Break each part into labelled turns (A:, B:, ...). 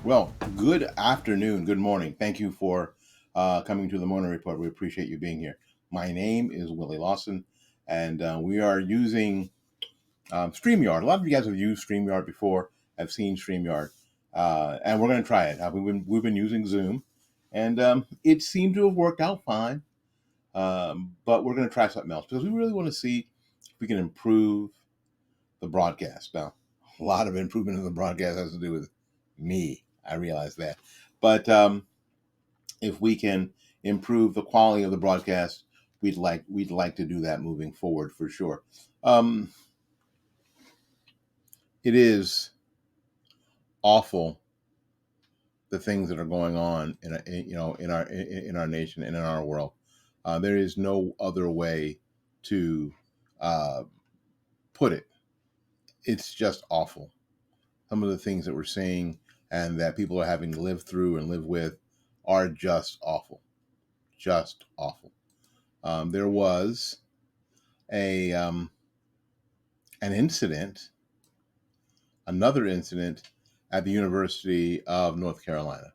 A: Well, good afternoon, good morning. Thank you for coming to the Morning Report. We appreciate you being here. My name is Willie Lawson, and we are using StreamYard. A lot of you guys have used StreamYard before, have seen StreamYard, and we're going to try it. We've been using Zoom, and it seemed to have worked out fine. But we're going to try something else because we really want to see if we can improve the broadcast. Now, a lot of improvement in the broadcast has to do with me. I realize that, but if we can improve the quality of the broadcast, we'd like to do that moving forward for sure. Um, it is awful the things that are going on in our nation and in our world. There is no other way to uh, put it. It's just awful. Some of the things that we're seeing and that people are having to live through and live with are just awful. Just awful. There was a an incident, another incident at the University of North Carolina.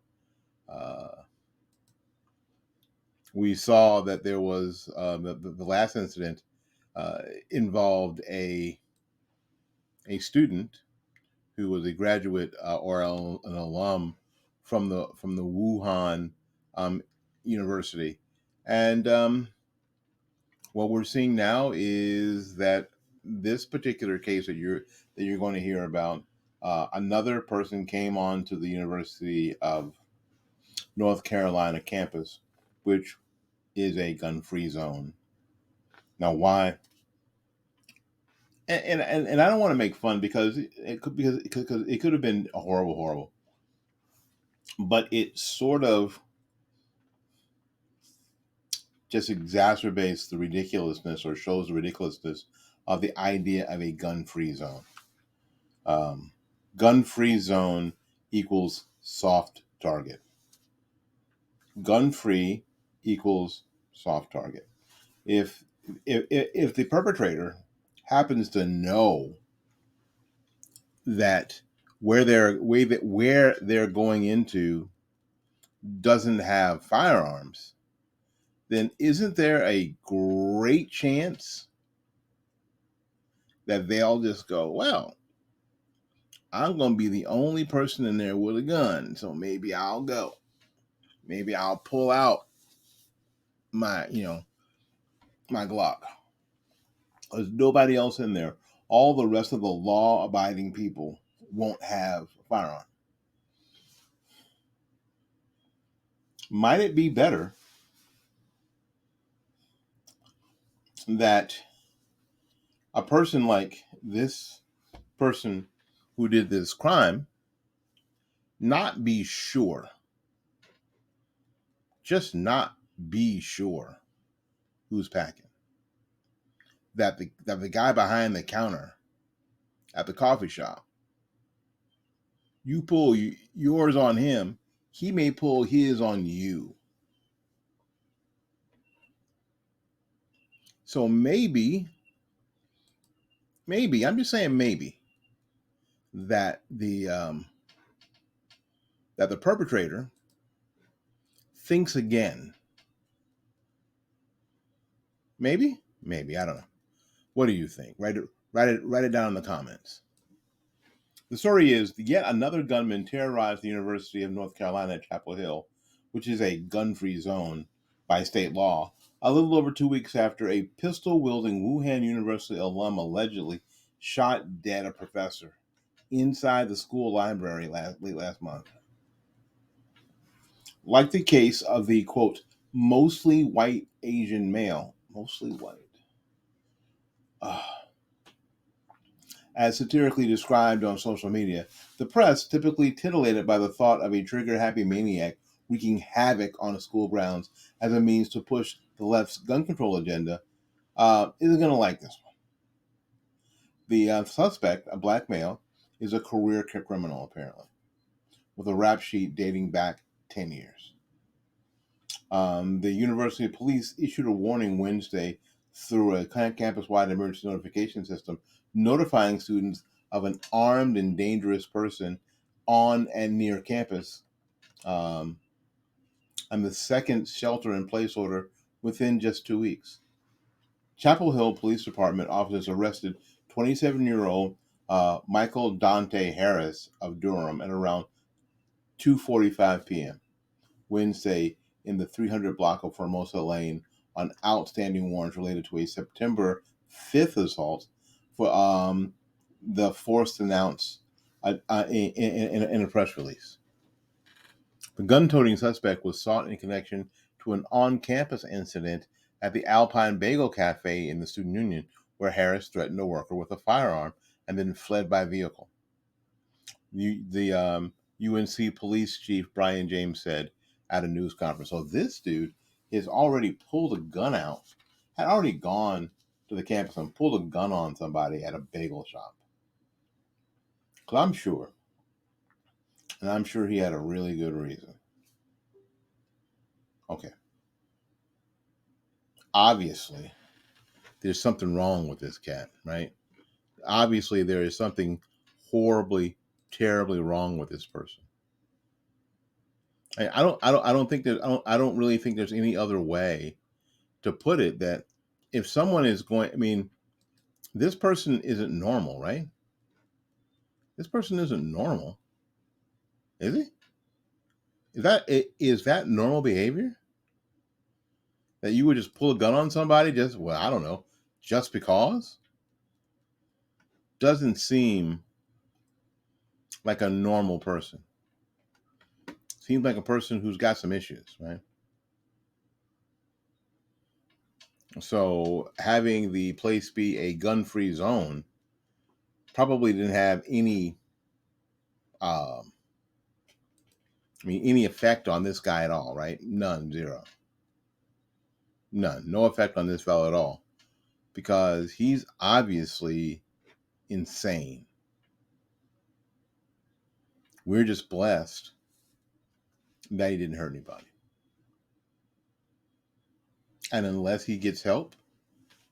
A: Uh, we saw that there was the last incident uh, involved a student who was a graduate or an alum from the Wuhan um, University, and what we're seeing now is that this particular case that you're going to hear about, another person came on to the University of North Carolina campus, which is a gun-free zone. Now, why? And I don't want to make fun because it could have been horrible, but it sort of just exacerbates the ridiculousness or shows the ridiculousness of the idea of a gun-free zone. Um, Gun-free zone equals soft target. Gun-free equals soft target. If the perpetrator happens to know that where they're going into doesn't have firearms, then isn't there a great chance that they'll just go, well, I'm going to be the only person in there with a gun, so maybe I'll go. Maybe I'll pull out my my Glock. There's nobody else in there. All the rest of the law-abiding people won't have a firearm. Might it be better that a person like this person who did this crime not be sure, just not be sure who's packing? That the guy behind the counter at the coffee shop, you pull yours on him, he may pull his on you. So maybe I'm just saying maybe that the perpetrator thinks again. Maybe I don't know. What do you think? Write it down in the comments. The story is yet another gunman terrorized the University of North Carolina at Chapel Hill, which is a gun-free zone by state law, a little over 2 weeks after a pistol-wielding Wuhan University alum allegedly shot dead a professor inside the school library late last month. Like the case of the, quote, mostly white Asian male, mostly white, uh, as satirically described on social media, the press, typically titillated by the thought of a trigger-happy maniac wreaking havoc on the school grounds as a means to push the left's gun control agenda, isn't going to like this one. The suspect, a black male, is a career criminal, apparently, with a rap sheet dating back 10 years. The University Police issued a warning Wednesday through a campus-wide emergency notification system, notifying students of an armed and dangerous person on and near campus, and the second shelter-in-place order within just 2 weeks. Chapel Hill Police Department officers arrested 27-year-old Michael Dante Harris of Durham at around 2:45 p.m. Wednesday in the 300 block of Formosa Lane on outstanding warrants related to a September 5th assault for the force announced in a press release. The gun-toting suspect was sought in connection to an on-campus incident at the Alpine Bagel Cafe in the Student Union, where Harris threatened a worker with a firearm and then fled by vehicle. The UNC police chief Brian James said at a news conference. So this dude has already pulled a gun out, had already gone to the campus and pulled a gun on somebody at a bagel shop. Because I'm sure he had a really good reason. Okay. Obviously, there's something wrong with this cat, right? Obviously, there is something horribly, terribly wrong with this person. I don't really think there's any other way to put it that if someone is going, I mean, this person isn't normal, right? This person isn't normal, is he? Is that normal behavior? That you would just pull a gun on somebody just, well, I don't know, just because? Doesn't seem like a normal person. Seems like a person who's got some issues, right? So having the place be a gun-free zone probably didn't have any, any effect on this guy at all, right? None, zero. None. No effect on this fellow at all. Because he's obviously insane. We're just blessed that he didn't hurt anybody. And unless he gets help,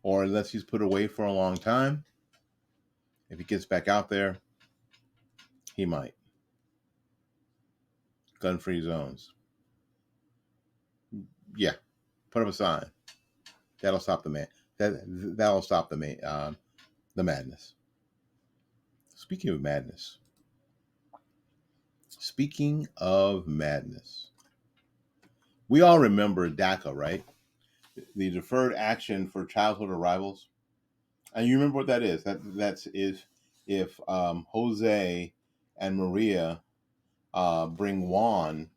A: or unless he's put away for a long time, if he gets back out there, he might. Gun-free zones. Yeah. Put up a sign. That'll stop the man. That'll stop the madness. Speaking of madness. We all remember DACA, right? The Deferred Action for Childhood Arrivals. And you remember what that is? That's if Jose and Maria bring Juan,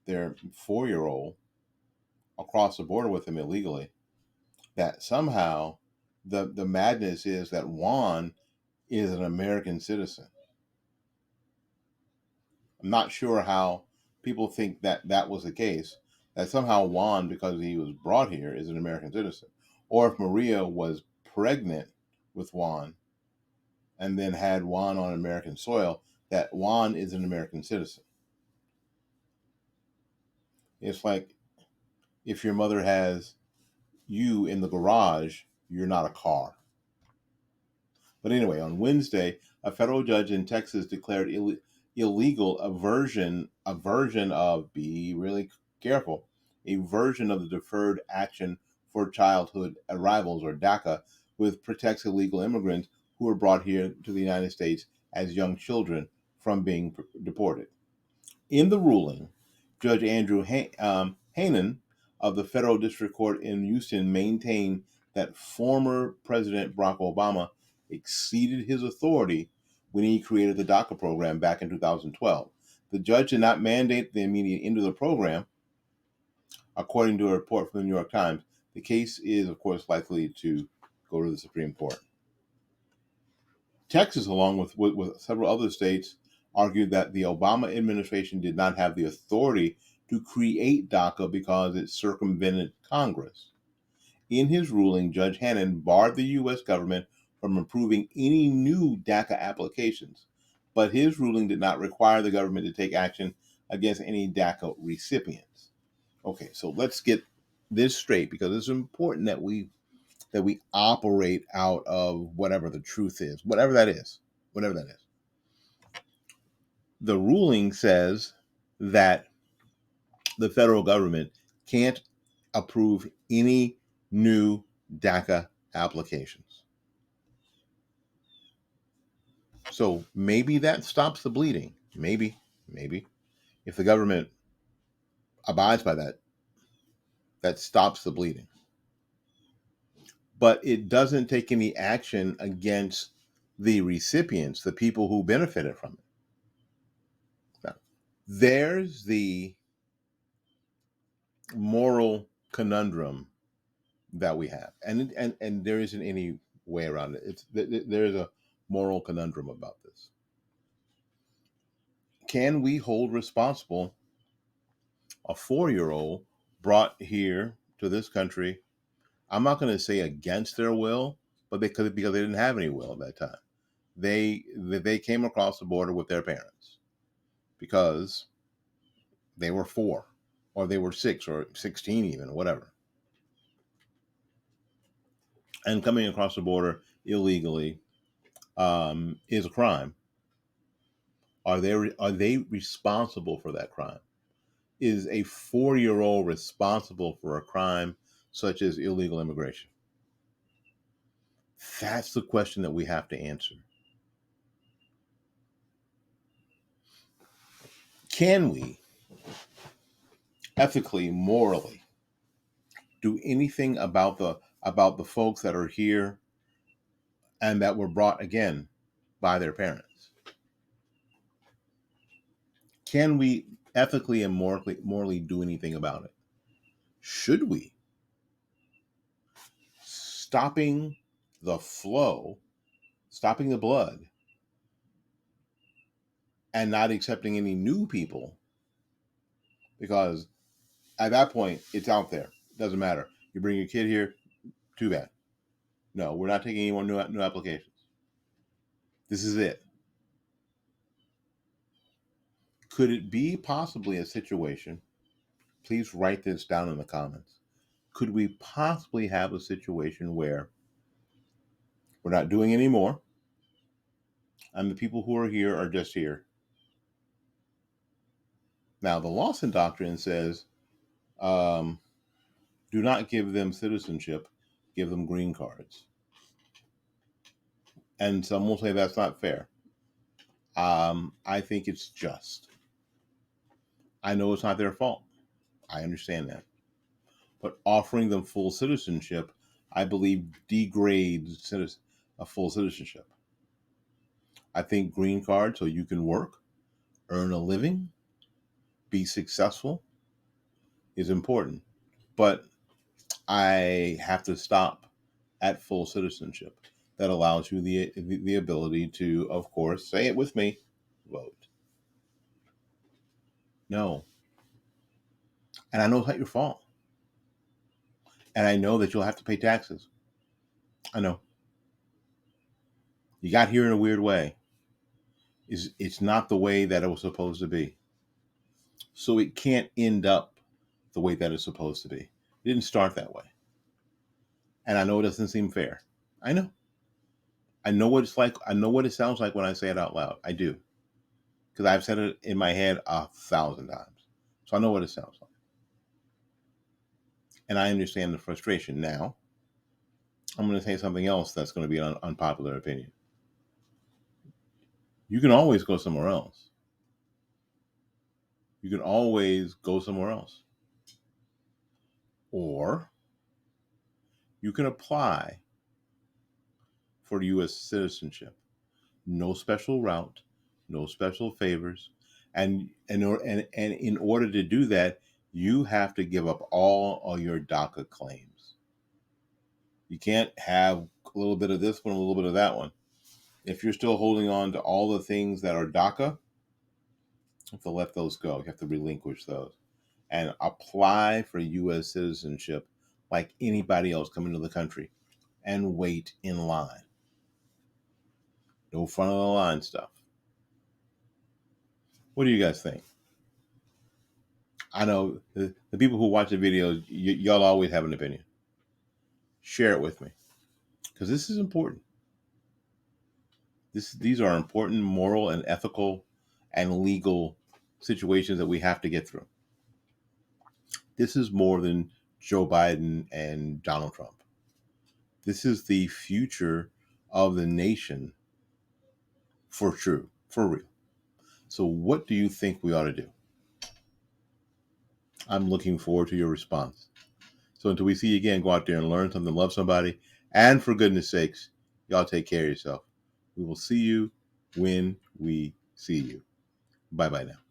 A: their 4-year-old, across the border with them illegally, that somehow the madness is that Juan is an American citizen. I'm not sure how people think that was the case, that somehow Juan, because he was brought here, is an American citizen. Or if Maria was pregnant with Juan and then had Juan on American soil, that Juan is an American citizen. It's like if your mother has you in the garage, you're not a car. But anyway, on Wednesday, a federal judge in Texas declared illegal a version of, be really careful, a version of the Deferred Action for Childhood Arrivals, or DACA, which protects illegal immigrants who are brought here to the United States as young children from being deported. In the ruling, Judge Andrew Hanen of the Federal District Court in Houston maintained that former President Barack Obama exceeded his authority when he created the DACA program back in 2012. The judge did not mandate the immediate end of the program. According to a report from the New York Times, the case is, of course, likely to go to the Supreme Court. Texas, along with several other states, argued that the Obama administration did not have the authority to create DACA because it circumvented Congress. In his ruling, Judge Hanen barred the U.S. government from approving any new DACA applications, but his ruling did not require the government to take action against any DACA recipients. Okay, so let's get this straight, because it's important that we operate out of whatever the truth is, whatever that is. The ruling says that the federal government can't approve any new DACA applications. So maybe that stops the bleeding. Maybe. If the government abides by that, that stops the bleeding. But it doesn't take any action against the recipients, the people who benefited from it. Now, there's the moral conundrum that we have, and there isn't any way around it. There's a moral conundrum about this. Can we hold responsible a 4-year-old brought here to this country? I'm not going to say against their will, but because they didn't have any will at that time. They came across the border with their parents because they were 4, or they were 6, or 16, even, whatever. And coming across the border illegally is a crime. Are they responsible for that crime? Is a 4-year-old responsible for a crime such as illegal immigration? That's the question that we have to answer. Can we ethically, morally, do anything about the folks that are here and that were brought again by their parents? Can we ethically and morally do anything about it? Should we? Stopping the flow, stopping the blood, and not accepting any new people, because at that point it's out there. It doesn't matter. You bring your kid here, too bad. No, we're not taking any more new applications. This is it. Could it be possibly a situation? Please write this down in the comments. Could we possibly have a situation where we're not doing any more, and the people who are here are just here? Now, the Lawson Doctrine says, do not give them citizenship, give them green cards. And some will say that's not fair. I think it's just. I know it's not their fault. I understand that. But offering them full citizenship, I believe, degrades a full citizenship. I think green card, so you can work, earn a living, be successful, is important. But I have to stop at full citizenship. That allows you the ability to, of course, say it with me, vote. No. And I know it's not your fault. And I know that you'll have to pay taxes. I know. You got here in a weird way. It's not the way that it was supposed to be. So it can't end up the way that it's supposed to be. It didn't start that way. And I know it doesn't seem fair. I know. I know what it's like. I know what it sounds like when I say it out loud. I do. Because I've said it in my head 1,000 times. So I know what it sounds like. And I understand the frustration. Now, I'm going to say something else that's going to be an unpopular opinion. You can always go somewhere else. You can always go somewhere else. Or you can apply for U.S. citizenship. No special route, no special favors. And in order to do that, you have to give up all of your DACA claims. You can't have a little bit of this one, a little bit of that one. If you're still holding on to all the things that are DACA, you have to let those go. You have to relinquish those and apply for U.S. citizenship like anybody else coming to the country and wait in line. No front of the line stuff. What do you guys think? I know the people who watch the videos, y'all always have an opinion. Share it with me, because this is important. These are important moral and ethical and legal situations that we have to get through. This is more than Joe Biden and Donald Trump. This is the future of the nation for true, for real. So what do you think we ought to do? I'm looking forward to your response. So until we see you again, go out there and learn something, love somebody, and for goodness sakes, y'all take care of yourself. We will see you when we see you. Bye-bye now.